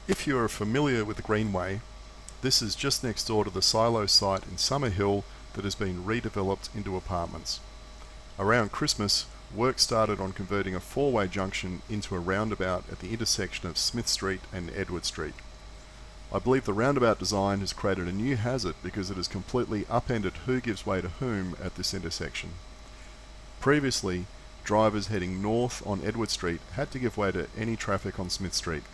If you are familiar with the Greenway, this is just next door to the silo site in Summerhill that has been redeveloped into apartments. Around Christmas, work started on converting a four-way junction into a roundabout at the intersection of Smith Street and Edward Street. I believe the roundabout design has created a new hazard because it has completely upended who gives way to whom at this intersection. Previously, drivers heading north on Edward Street had to give way to any traffic on Smith Street.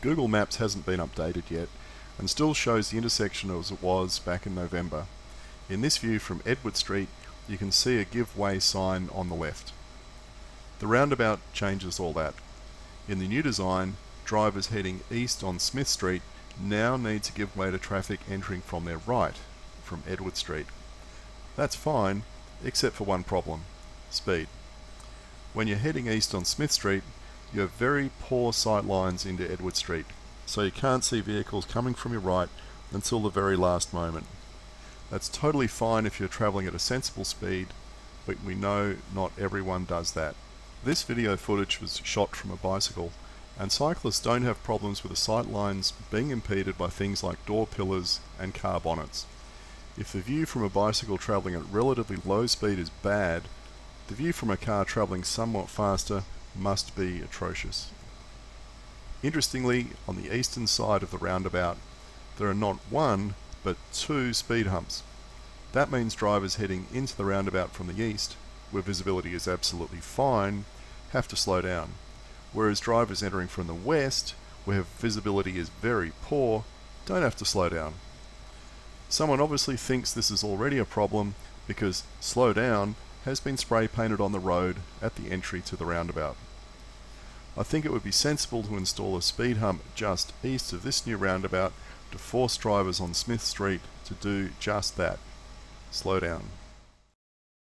Google Maps hasn't been updated yet and still shows the intersection as it was back in November. In this view from Edward Street, you can see a give way sign on the left. The roundabout changes all that. In the new design, drivers heading east on Smith Street now need to give way to traffic entering from their right, from Edward Street. That's fine, except for one problem: speed. When you're heading east on Smith Street, you have very poor sight lines into Edward Street, so you can't see vehicles coming from your right until the very last moment. That's totally fine if you're travelling at a sensible speed, but we know not everyone does that. This video footage was shot from a bicycle, and cyclists don't have problems with the sight lines being impeded by things like door pillars and car bonnets. If the view from a bicycle travelling at relatively low speed is bad, the view from a car travelling somewhat faster must be atrocious. Interestingly, on the eastern side of the roundabout, there are not one, but two speed humps. That means drivers heading into the roundabout from the east, where visibility is absolutely fine, have to slow down, whereas drivers entering from the west, where visibility is very poor, don't have to slow down. Someone obviously thinks this is already a problem because "slow down" has been spray painted on the road at the entry to the roundabout. I think it would be sensible to install a speed hump just east of this new roundabout to force drivers on Smith Street to do just that: slow down.